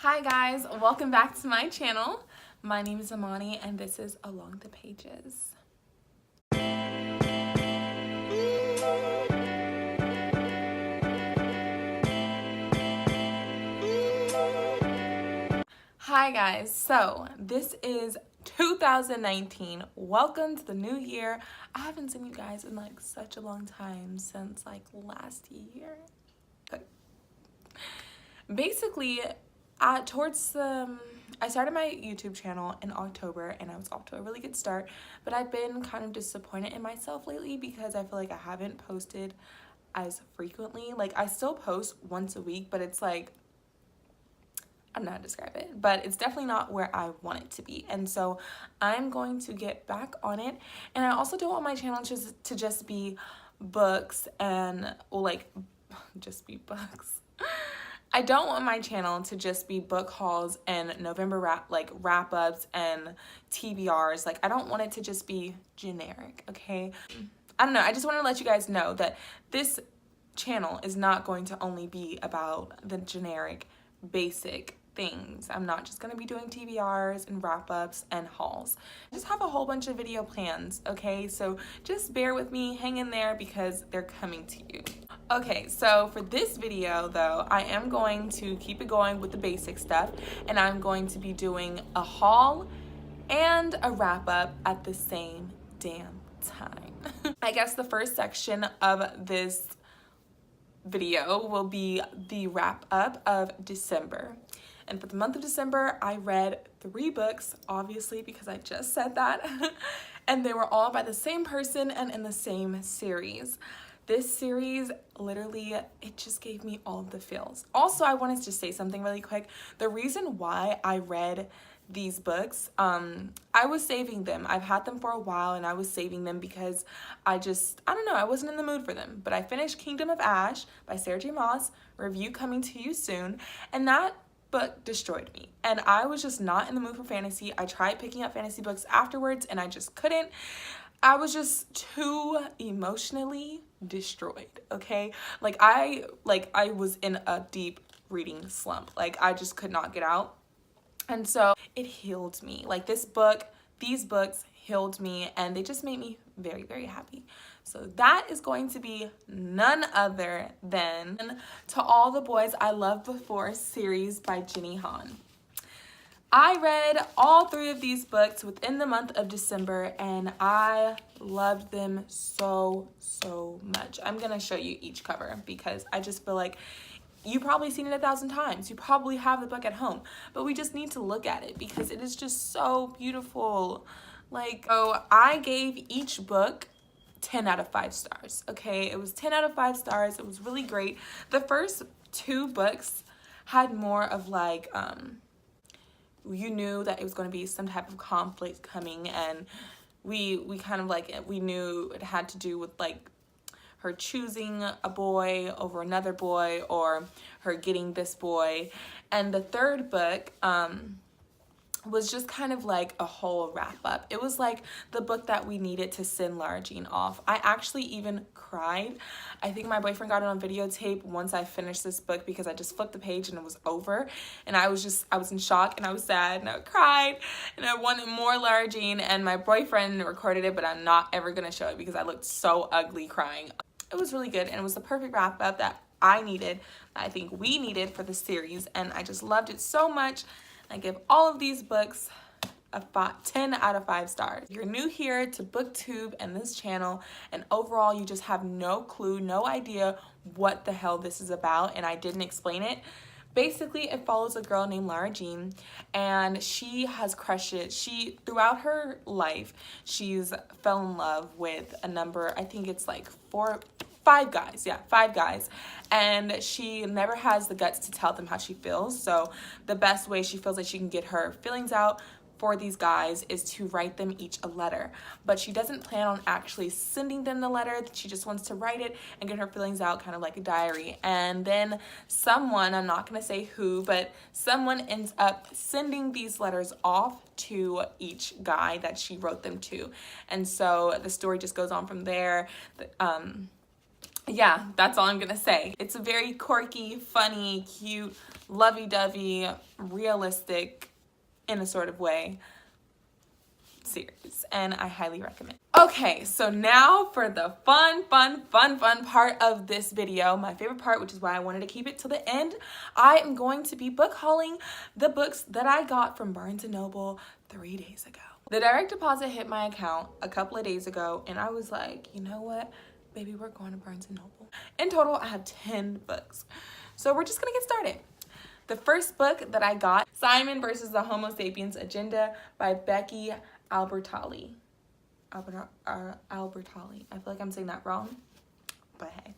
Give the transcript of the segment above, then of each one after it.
Hi guys, welcome back to my channel. My name is Amani and this is Along the Pages. Hi guys, so this is 2019. Welcome to the new year. I haven't seen you guys in like such a long time, since like last year. But basically, I started my YouTube channel in October and I was off to a really good start, but I've been kind of disappointed in myself lately because I feel like I haven't posted as frequently. Like, I still post once a week, but it's like, I don't know how to describe it, but it's definitely not where I want it to be. And so I'm going to get back on it. And I also don't want my channel to just be books and, well, like, just be books. I don't want my channel to just be book hauls and November wrap-ups and TBRs. Like, I don't want it to just be generic, okay? I don't know. I just want to let you guys know that this channel is not going to only be about the generic, basic things. I'm not just going to be doing TBRs and wrap-ups and hauls. I just have a whole bunch of video plans, okay? So just bear with me, hang in there, because they're coming to you. Okay, so for this video though, I am going to keep it going with the basic stuff, and I'm going to be doing a haul and a wrap-up at the same damn time. I guess the first section of this video will be the wrap-up of December. And for the month of December, I read 3 books, obviously, because I just said that. And they were all by the same person and in the same series. This series, literally, it just gave me all of the feels. Also, I wanted to say something really quick. The reason why I read these books, I was saving them. I've had them for a while and I was saving them because I don't know, I wasn't in the mood for them. But I finished Kingdom of Ash by Sarah J. Maas, review coming to you soon, and that book destroyed me. And I was just not in the mood for fantasy. I tried picking up fantasy books afterwards and I just couldn't. I was just too emotionally destroyed, okay? Like I was in a deep reading slump. Like, I just could not get out. And so it healed me. Like, these books healed me, and they just made me very, very happy. So that is going to be none other than To All the Boys I Loved Before series by Jenny Han. I read all 3 of these books within the month of December, and I loved them so, so much. I'm going to show you each cover because I just feel like you've probably seen it 1,000 times. You probably have the book at home, but we just need to look at it because it is just so beautiful. Like, so I gave each book 10 out of 5 stars, okay? It was 10 out of 5 stars. It was really great. The first 2 books had more of like, you knew that it was going to be some type of conflict coming, and we kind of like, we knew it had to do with like her choosing a boy over another boy, or her getting this boy. And the third book was just kind of like a whole wrap up. It was like the book that we needed to send Lara Jean off. I actually even cried. I think my boyfriend got it on videotape once I finished this book because I just flipped the page and it was over. And I was in shock and I was sad and I cried and I wanted more Lara Jean, and my boyfriend recorded it, but I'm not ever gonna show it because I looked so ugly crying. It was really good, and it was the perfect wrap up that I needed, that I think we needed for the series, and I just loved it so much. I give all of these books a 10 out of 5 stars. You're new here to BookTube and this channel, and overall you just have no clue, no idea what the hell this is about, and I didn't explain it. Basically, it follows a girl named Lara Jean, and she has crushes. Throughout her life, she's fell in love with a number, I think it's like 5 guys. Yeah, 5 guys. And she never has the guts to tell them how she feels. So the best way she feels like she can get her feelings out for these guys is to write them each a letter. But she doesn't plan on actually sending them the letter. She just wants to write it and get her feelings out, kind of like a diary. And then someone, I'm not going to say who, but someone ends up sending these letters off to each guy that she wrote them to. And so the story just goes on from there. yeah, that's all I'm gonna say. It's a very quirky, funny, cute, lovey-dovey, realistic, in a sort of way, series, and I highly recommend. Okay, so now for the fun part of this video, my favorite part, which is why I wanted to keep it till the end. I am going to be book hauling the books that I got from Barnes & Noble 3 days ago. The direct deposit hit my account a couple of days ago, and I was like, you know what, baby, we're going to Barnes & Noble. In total, I have 10 books, so we're just gonna get started. The first book that I got, Simon versus the Homo Sapiens Agenda by Becky Albertalli. Albertalli. I feel like I'm saying that wrong, but hey.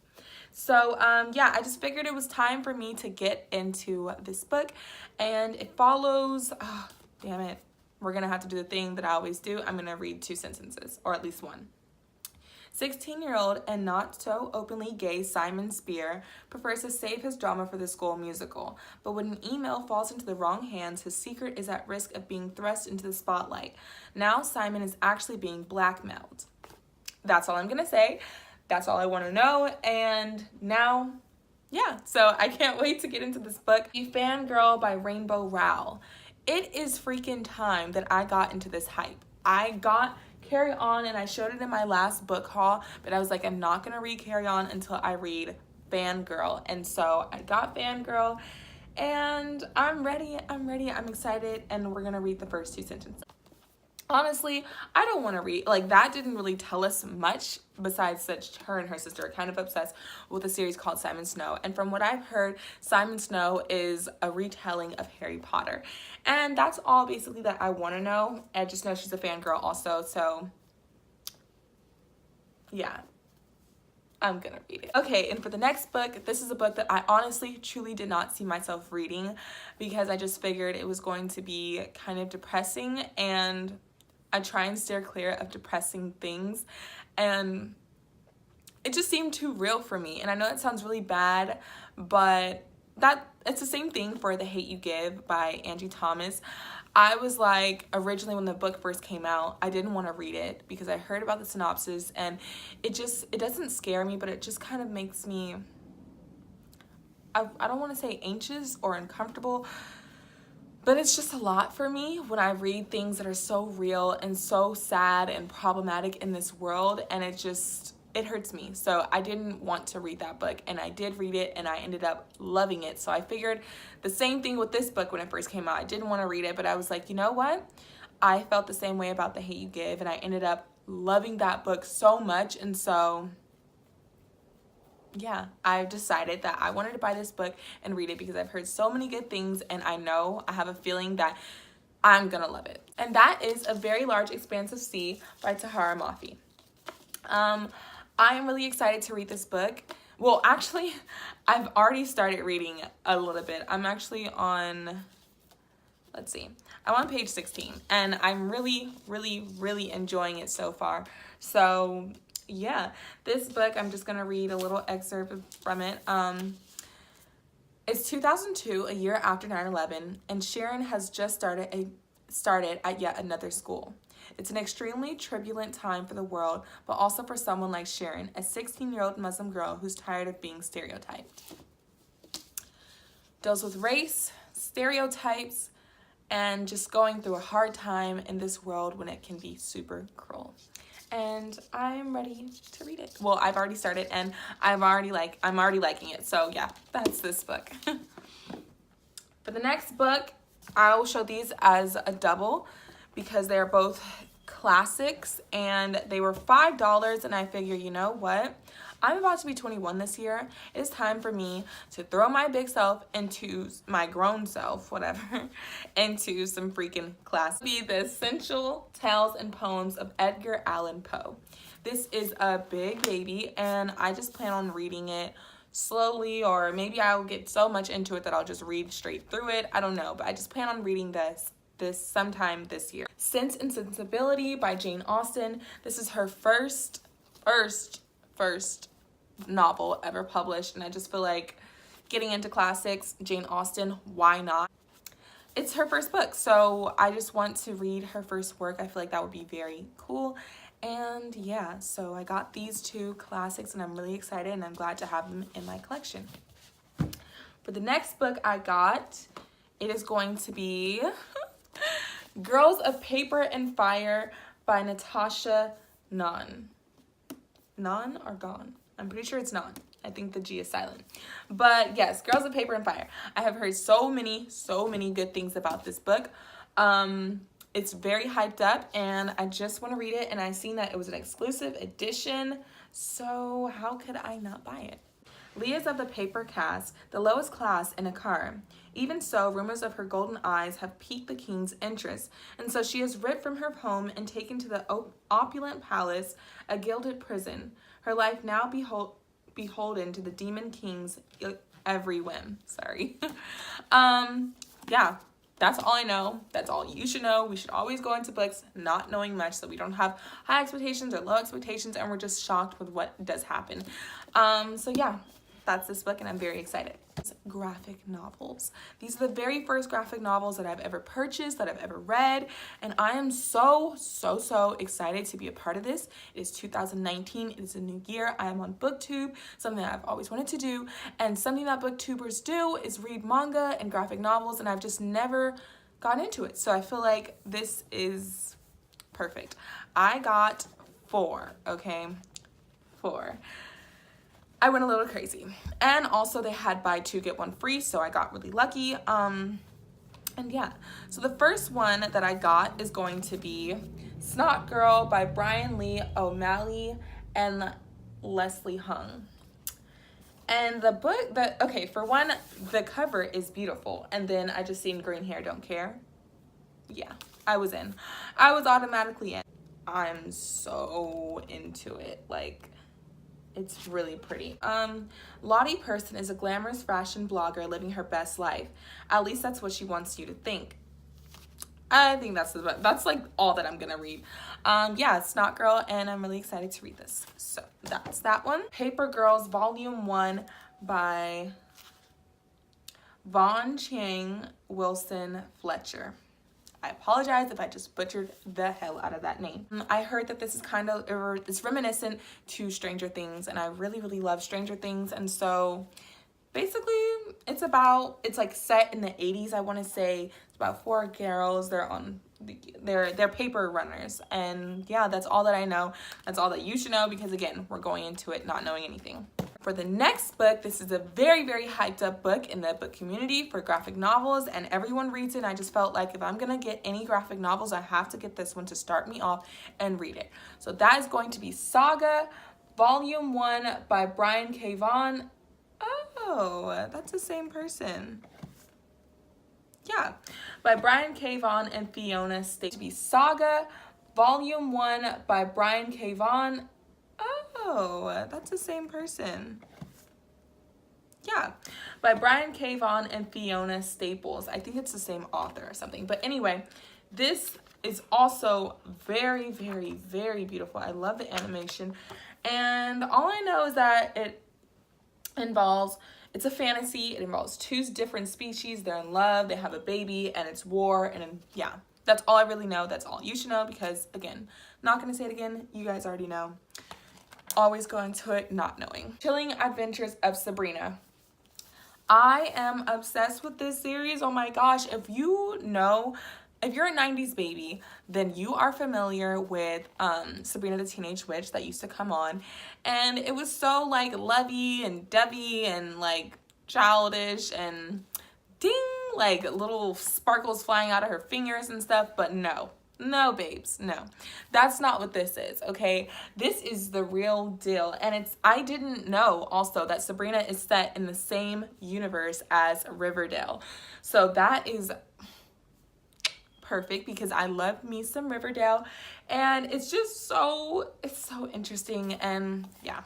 So yeah, I just figured it was time for me to get into this book, and it follows, oh, damn it, we're gonna have to do the thing that I always do. I'm gonna read 2 sentences, or at least one. 16-year-old and not so openly gay Simon Spear prefers to save his drama for the school musical, but when an email falls into the wrong hands, his secret is at risk of being thrust into the spotlight. Now Simon is actually being blackmailed. That's all I'm gonna say. That's all I want to know. And now, yeah, so I can't wait to get into this book. The Fangirl by Rainbow Rowell. It is freaking time that I got into this hype. I got Carry On, and I showed it in my last book haul, but I was like, I'm not gonna read Carry On until I read Fangirl. And so I got Fangirl, and I'm ready, I'm excited, and we're gonna read the first 2 sentences. Honestly, I don't want to read, like, that didn't really tell us much besides that her and her sister are kind of obsessed with a series called Simon Snow. And from what I've heard, Simon Snow is a retelling of Harry Potter. And that's all basically that I want to know. I just know she's a fangirl also, so yeah, I'm gonna read it. Okay, and for the next book, this is a book that I honestly, truly did not see myself reading because I just figured it was going to be kind of depressing, and I try and steer clear of depressing things, and it just seemed too real for me. And I know that sounds really bad, but it's the same thing for The Hate U Give by Angie Thomas. I was like, originally when the book first came out, I didn't want to read it because I heard about the synopsis, and it doesn't scare me, but it just kind of makes me, I don't want to say anxious or uncomfortable, but it's just a lot for me when I read things that are so real and so sad and problematic in this world, and it hurts me. So I didn't want to read that book, and I did read it, and I ended up loving it. So I figured the same thing with this book when it first came out. I didn't want to read it, but I was like, you know what? I felt the same way about The Hate U Give, and I ended up loving that book so much, and so yeah, I decided that I wanted to buy this book and read it because I've heard so many good things, and I have a feeling that I'm gonna love it. And that is A Very Large Expanse of Sea by Tahara Mafi. I am really excited to read this book. Well, actually, I've already started reading a little bit. I'm actually on, let's see, I'm on page 16, and I'm really enjoying it so far. So yeah, this book, I'm just gonna read a little excerpt from it. It's 2002, a year after 9/11, and Sharon has just started at yet another school. It's an extremely turbulent time for the world, but also for someone like Sharon, a 16-year-old Muslim girl who's tired of being stereotyped. Deals with race, stereotypes, and just going through a hard time in this world when it can be super cruel. And I'm ready to read it. Well, I've already started, and I'm already liking it. So yeah, that's this book. For the next book, I will show these as a double because they're both classics, and they were $5, and I figure, you know what? I'm about to be 21 this year. It's time for me to throw my big self into my grown self, whatever, into some freaking class. Be The Essential Tales and Poems of Edgar Allan Poe. This is a big baby, and I just plan on reading it slowly, or maybe I'll get so much into it that I'll just read straight through it. I don't know, but I just plan on reading this sometime this year. Sense and Sensibility by Jane Austen. This is her first novel ever published, and I just feel like getting into classics, Jane Austen, why not? It's her first book, so I just want to read her first work. I feel like that would be very cool, And yeah, so I got these two classics and I'm really excited and I'm glad to have them in my collection. For the next book I got, it is going to be Girls of Paper and Fire by Natasha Nunn. Nunn or Gone? I'm pretty sure it's Nunn. I think the G is silent. But yes, Girls of Paper and Fire. I have heard so many good things about this book. It's very hyped up and I just want to read it, and I seen that it was an exclusive edition, so how could I not buy it? Leah's of the paper caste, the lowest class in a car. Even so, rumors of her golden eyes have piqued the king's interest, and so she is ripped from her home and taken to the opulent palace, a gilded prison. Her life now beholden to the demon king's every whim. Sorry. Yeah. That's all I know. That's all you should know. We should always go into books not knowing much so we don't have high expectations or low expectations and we're just shocked with what does happen. So yeah, that's this book and I'm very excited. Graphic novels. These are the very first graphic novels that I've ever purchased, that I've ever read, and I am so excited to be a part of this. It is 2019. It is a new year. I am on BookTube, something that I've always wanted to do, and something that booktubers do is read manga and graphic novels, and I've just never gotten into it. So I feel like this is perfect. I got 4, okay? 4. I went a little crazy. And also they had buy 2 get 1 free, so I got really lucky. And yeah, so the first one that I got is going to be Snot Girl by Brian Lee O'Malley and Leslie Hung. And the book, okay, for one, the cover is beautiful. And then I just seen green hair, don't care. Yeah, I was in. I was automatically in. I'm so into it. Like, it's really pretty. Lottie Person is a glamorous fashion blogger living her best life. At least that's what she wants you to think. I think that's like all that I'm gonna read. Yeah, it's Snot Girl, and I'm really excited to read this. So that's that one. Paper Girls Volume 1 by Von Chang Wilson Fletcher. I apologize if I just butchered the hell out of that name. I heard that this is it's reminiscent to Stranger Things, and I really love Stranger Things, and so basically it's like set in the 80s, I want to say. It's about 4 girls. They're paper runners, and yeah, that's all that I know. That's all that you should know, because again, we're going into it not knowing anything. For the next book, this is a very hyped up book in the book community for graphic novels, and everyone reads it, and I just felt like if I'm gonna get any graphic novels, I have to get this one to start me off and read it. So that is going to be Saga Volume 1 by Brian K. Vaughan. Oh, that's the same person. Yeah, by Brian K. Vaughan and Fiona State. To be Saga Volume 1 by Brian K. Vaughan. Oh, that's the same person. Yeah, by Brian K. Vaughan and Fiona Staples. I think it's the same author or something. But anyway, this is also very beautiful. I love the animation. And all I know is that it's a fantasy. It involves 2 different species. They're in love. They have a baby, and it's war. And yeah, that's all I really know. That's all you should know, because again, not going to say it again. You guys already know. Always go into it not knowing. Chilling Adventures of Sabrina. I am obsessed with this series. Oh my gosh. If you're a 90s baby, then you are familiar with Sabrina the Teenage Witch that used to come on. And it was so like lovey and dovey and like childish and ding, like little sparkles flying out of her fingers and stuff. But no, babes, no. That's not what this is, okay? This is the real deal. And I didn't know also that Sabrina is set in the same universe as Riverdale. So that is perfect, because I love me some Riverdale, and it's just so interesting. And yeah,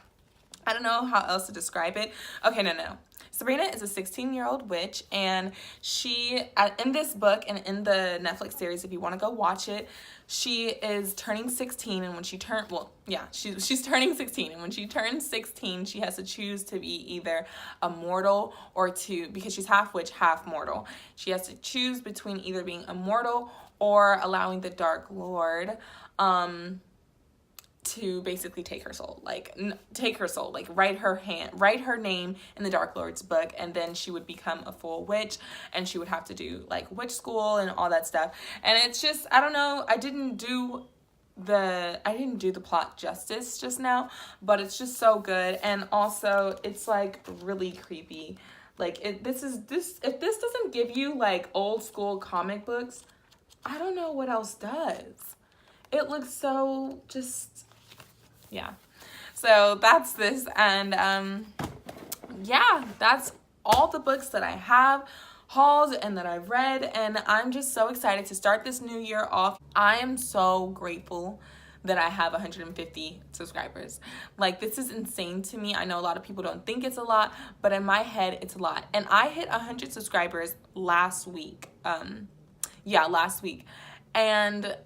I don't know how else to describe it. Okay, no. Sabrina is a 16-year-old witch, and she, in this book and in the Netflix series, if you want to go watch it, she is turning 16, and when she she's turning 16, and when she turns 16, she has to choose to be either a mortal or because she's half witch, half mortal. She has to choose between either being a mortal or allowing the Dark Lord to basically take her soul, like write her name in the Dark Lord's book, and then she would become a full witch, and she would have to do like witch school and all that stuff. And it's just, I don't know, I didn't do the plot justice just now, but it's just so good. And also it's like really creepy. Like if this doesn't give you like old school comic books, I don't know what else does. It looks so just, yeah. So that's this, and yeah, that's all the books that I have hauled and that I've read, and I'm just so excited to start this new year off. I am so grateful that I have 150 subscribers. Like, this is insane to me. I know a lot of people don't think it's a lot, but in my head, it's a lot. And I hit 100 subscribers last week. Last week. And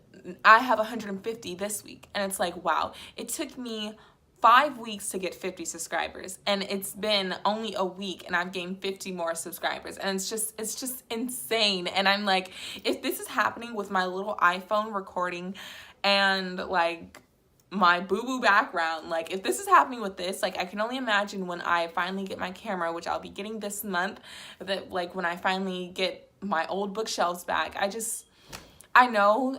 I have 150 this week. And it's like, wow. It took me 5 weeks to get 50 subscribers, and it's been only a week and I've gained 50 more subscribers, and it's just insane. And I'm like, if this is happening with my little iPhone recording and like my boo-boo background, like if this is happening with this, like I can only imagine when I finally get my camera, which I'll be getting this month, that like when I finally get my old bookshelves back, I know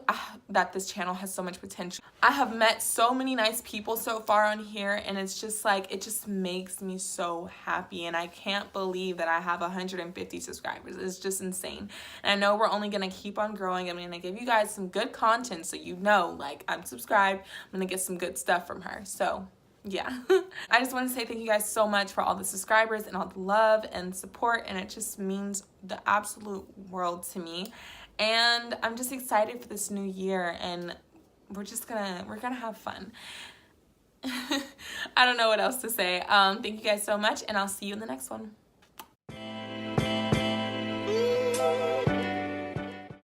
that this channel has so much potential. I have met so many nice people so far on here, and it's just like, it just makes me so happy, and I can't believe that I have 150 subscribers. It's just insane. And I know we're only gonna keep on growing. I'm gonna give you guys some good content so you know, like, I'm subscribed. I'm gonna get some good stuff from her. So yeah. I just want to say thank you guys so much for all the subscribers and all the love and support, and it just means the absolute world to me. And I'm just excited for this new year, and we're gonna have fun. I don't know what else to say. Thank you guys so much, and I'll see you in the next one.